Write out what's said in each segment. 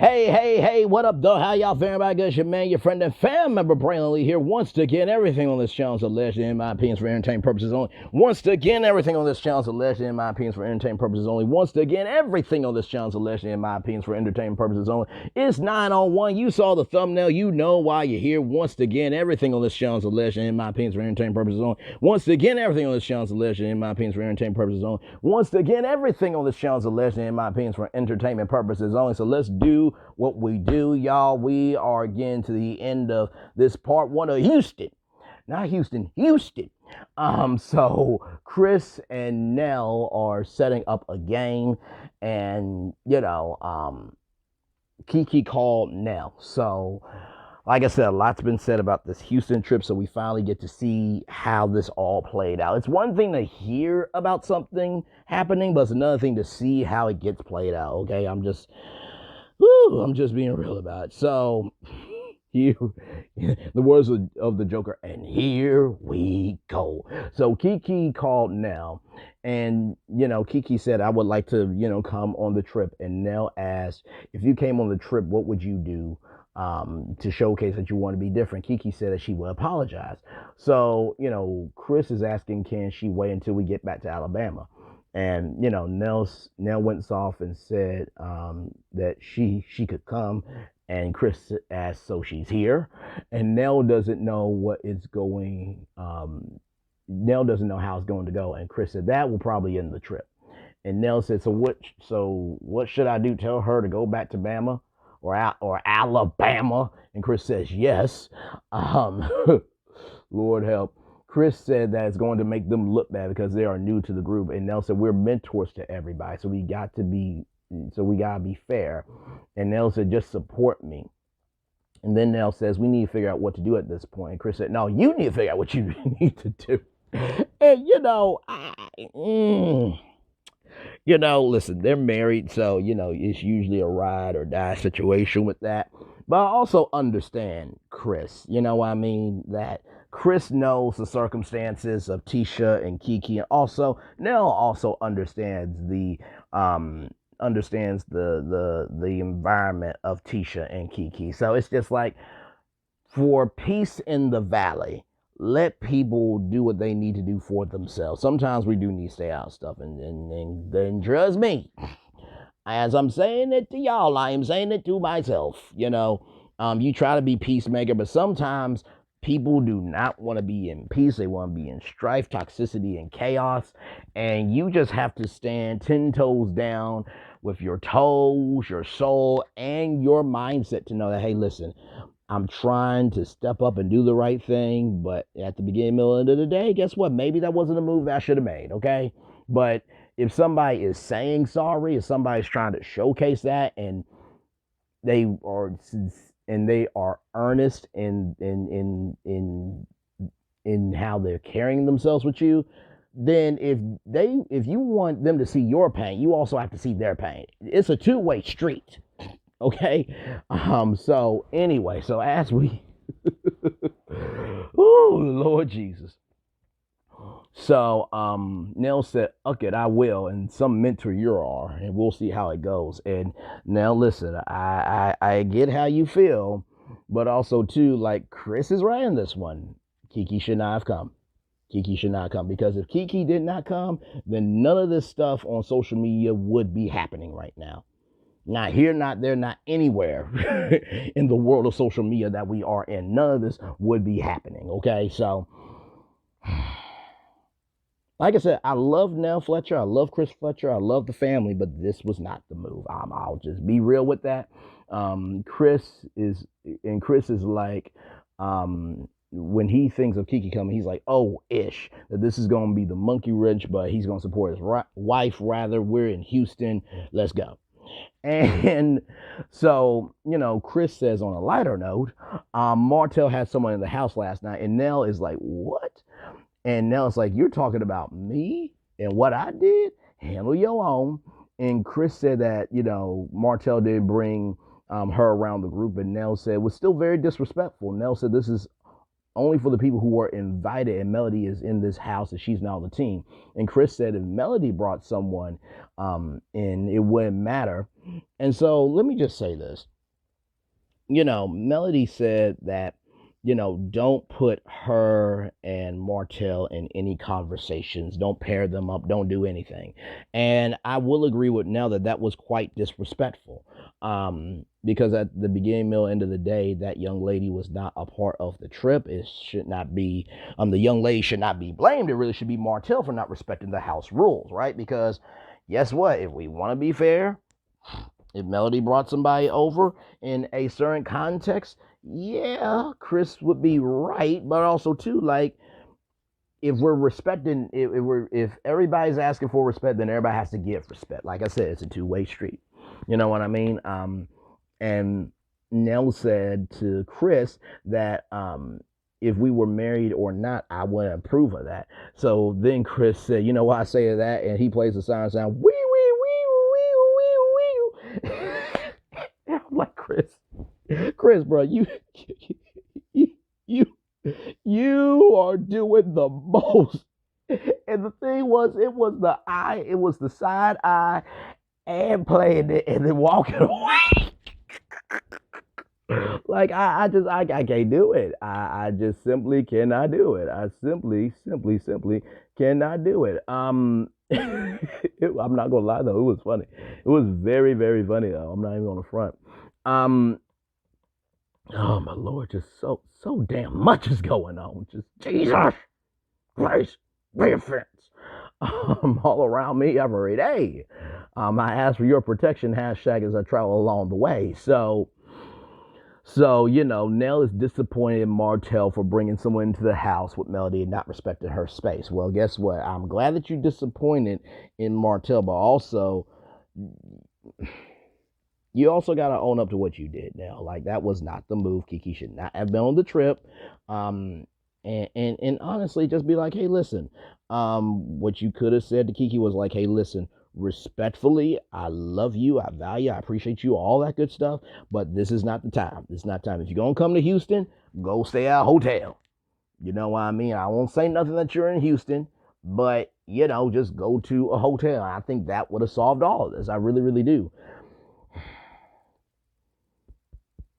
Hey, what up, though? How y'all faring? About good? It's your man, your friend, and fan member, Braylon Lee here. Once again, everything on this channel is alleged, in my opinion, for entertainment purposes only. Once again, everything on this channel is alleged, in my opinion, for entertainment purposes only. Once again, everything on this channel is alleged, in my opinion, for entertainment purposes only. It's 9 on 1. You saw the thumbnail. You know why you're here. Once again, everything on this channel is alleged, in my opinion, for entertainment purposes only. Once again, everything on this channel is alleged, in my opinion, for entertainment purposes only. Once again, everything on this channel is alleged, in my opinion, for entertainment purposes only. So let's do what we do, y'all. We are getting to the end of this part one of Houston. Not Houston. So Chris and Nell are setting up a game, and Kiki called Nell. So like I said, a lot's been said about this Houston trip, so we finally get to see how this all played out. It's one thing to hear about something happening, but it's another thing to see how it gets played out. Okay, I'm just being real about it. So, the words of the Joker, and here we go. So Kiki called Nell, and Kiki said, "I would like to, come on the trip." And Nell asked, "If you came on the trip, what would you do to showcase that you want to be different?" Kiki said that she would apologize. So, Chris is asking, can she wait until we get back to Alabama? And Nell went off and said that she could come, and Chris asked, so she's here, and Nell doesn't know what it's going. Nell doesn't know how it's going to go, and Chris said that will probably end the trip. And Nell said, so what should I do? Tell her to go back to Bama or Alabama? And Chris says yes. Lord help. Chris said that it's going to make them look bad because they are new to the group. And Nell said, we're mentors to everybody, so we gotta be fair. And Nell said, just support me. And then Nell says, we need to figure out what to do at this point. And Chris said, no, you need to figure out what you need to do. And listen, they're married, so it's usually a ride or die situation with that. But I also understand Chris, that Chris knows the circumstances of Tisha and Kiki, and also Nell also understands the environment of Tisha and Kiki. So it's just like, for peace in the valley, let people do what they need to do for themselves. Sometimes we do need to stay out of stuff, and then trust me, as I'm saying it to y'all, I am saying it to myself. You try to be peacemaker, but sometimes people do not want to be in peace. They want to be in strife, toxicity, and chaos. And you just have to stand 10 toes down with your toes, your soul, and your mindset to know that, hey, listen, I'm trying to step up and do the right thing, but at the beginning, middle, end of the day, guess what? Maybe that wasn't a move that I should have made, okay? But if somebody is saying sorry, if somebody's trying to showcase that, and they are earnest in how they're carrying themselves with you, then if you want them to see your pain, you also have to see their pain. It's a two-way street. Okay. So anyway, so as we oh Lord Jesus. So Nell said, okay, I will, and some mentor you are, and we'll see how it goes. And now listen, I get how you feel, but also too, like, Chris is right in this one. Kiki should not have come. Kiki should not come, because if Kiki did not come, then none of this stuff on social media would be happening right now. Not here, not there, not anywhere in the world of social media that we are in. None of this would be happening, okay? So, like I said, I love Nell Fletcher. I love Chris Fletcher. I love the family, but this was not the move. I'll just be real with that. Chris is like, when he thinks of Kiki coming, he's like, oh, ish, that this is going to be the monkey wrench, but he's going to support his wife rather. We're in Houston. Let's go. And so, Chris says, on a lighter note, Martell had someone in the house last night, and Nell is like, what? And Nell's like, you're talking about me and what I did? Handle your own. And Chris said that, Martell did bring her around the group, and Nell said it was still very disrespectful. Nell said, this is only for the people who were invited, and Melody is in this house and she's not on the team. And Chris said if Melody brought someone in, it wouldn't matter. And so let me just say this. Melody said that, don't put her and Martell in any conversations. Don't pair them up. Don't do anything. And I will agree with Nell that that was quite disrespectful. Because at the beginning, middle, end of the day, that young lady was not a part of the trip. It should not be, the young lady should not be blamed. It really should be Martell for not respecting the house rules, right? Because guess what? If we want to be fair, if Melody brought somebody over in a certain context, yeah, Chris would be right, but also too, like, if we're respecting, if everybody's asking for respect, then everybody has to give respect. Like I said, it's a two-way street. You know what I mean? And Nell said to Chris that if we were married or not, I wouldn't approve of that. So then Chris said, you know what I say to that? And he plays the siren sound, wee, wee, wee, wee, wee, wee. I'm like, Chris, bro, you are doing the most. And the thing was, it was the side eye and playing it and then walking away. Like I can't do it. I just simply cannot do it. I simply cannot do it. I'm not gonna lie though, it was funny. It was very, very funny though. I'm not even on the front. Oh my Lord, just so damn much is going on. Just Jesus Christ, offense. All around me every day. I ask for your protection, hashtag, as I travel along the way. So Nell is disappointed in Martell for bringing someone into the house with Melody and not respecting her space. Well, guess what? I'm glad that you're disappointed in Martell, but also you also got to own up to what you did now. Like, that was not the move. Kiki should not have been on the trip. And honestly, just be like, hey, listen, what you could have said to Kiki was like, hey, listen, respectfully, I love you, I value, I appreciate you, all that good stuff, but this is not the time. This is not time. If you're going to come to Houston, go stay at a hotel. You know what I mean? I won't say nothing that you're in Houston, but, just go to a hotel. I think that would have solved all of this. I really, really do.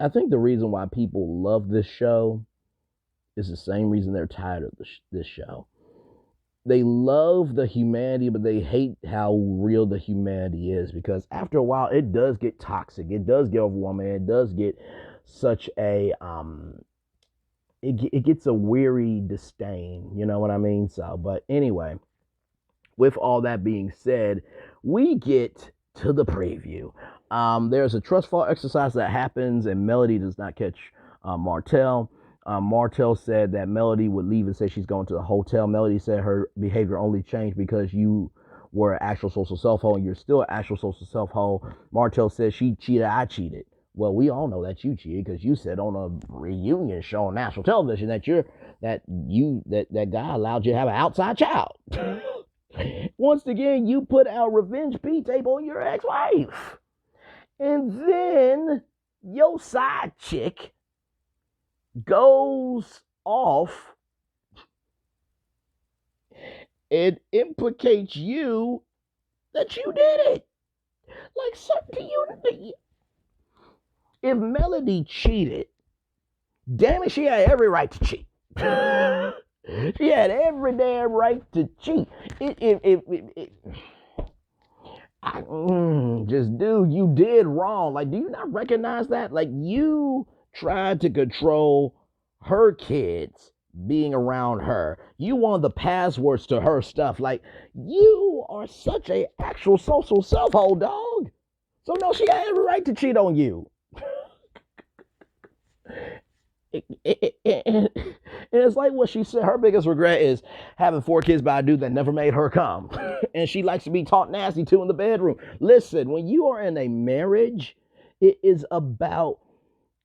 I think the reason why people love this show is the same reason they're tired of this show. They love the humanity, but they hate how real the humanity is, because after a while, it does get toxic. It does get overwhelming. It does get such a, it gets a weary disdain. You know what I mean? So, but anyway, with all that being said, we get to the preview. There's a trust fall exercise that happens, and Melody does not catch Martell. Martell said that Melody would leave and say she's going to the hotel. Melody said her behavior only changed because you were an actual social self-hole and you're still an actual social self-hole. Martell said she cheated, I cheated. Well, we all know that you cheated because you said on a reunion show on national television that that guy allowed you to have an outside child. Once again, you put out revenge P-tape on your ex-wife. And then your side chick goes off and implicates you that you did it. Like, sir, if Melody cheated, damn it, she had every right to cheat. She had every damn right to cheat. Just, dude, you did wrong. Like, do you not recognize that? Like, you tried to control her kids being around her. You wanted the passwords to her stuff. Like, you are such a actual social self-hole, dog. So no, she had every right to cheat on you. And it's like what she said. Her biggest regret is having 4 kids by a dude that never made her come. And she likes to be talked nasty to in the bedroom. Listen, when you are in a marriage, it is about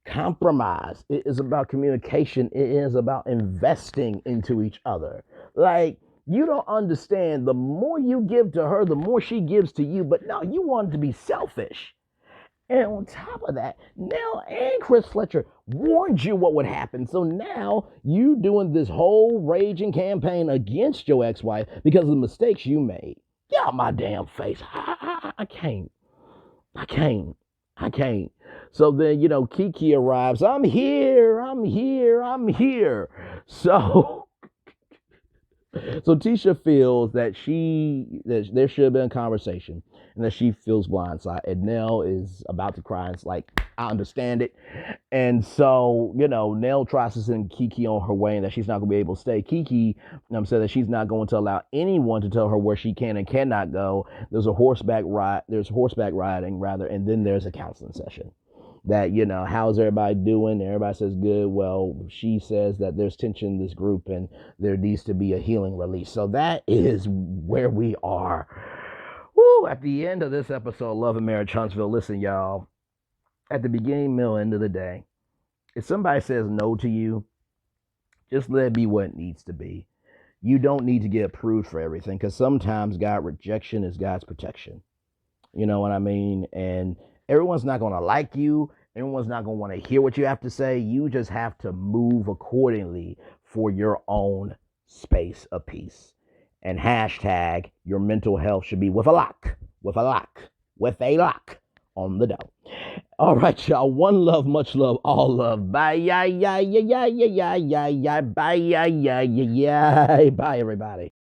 compromise. It is about communication. It is about investing into each other. Like, you don't understand. The more you give to her, the more she gives to you. But no, you want to be selfish. And on top of that, Nell and Chris Fletcher warned you what would happen. So now you doing this whole raging campaign against your ex-wife because of the mistakes you made. Get out my damn face. I can't. I can't. I can't. So then, Kiki arrives. I'm here. I'm here. I'm here. So Tisha feels that there should have been a conversation and that she feels blindsided. And Nell is about to cry. And it's like, I understand it. And so, Nell tries to send Kiki on her way and that she's not going to be able to stay. Kiki said that she's not going to allow anyone to tell her where she can and cannot go. There's horseback riding rather, and then there's a counseling session. That, how's everybody doing? Everybody says good. Well, she says that there's tension in this group and there needs to be a healing release. So that is where we are. Woo, at the end of this episode, Love and Marriage Huntsville. Listen, y'all, at the beginning, middle, end of the day, if somebody says no to you, just let it be what it needs to be. You don't need to get approved for everything because sometimes God's rejection is God's protection. You know what I mean? And everyone's not going to like you. Everyone's not going to want to hear what you have to say. You just have to move accordingly for your own space of peace. And hashtag your mental health should be with a lock on the door. All right, y'all. One love, much love, all love. Bye, yeah, yeah, yeah, yeah, yeah, yeah, yeah, yeah. Bye, yeah, yeah, yeah, yeah. Bye, everybody.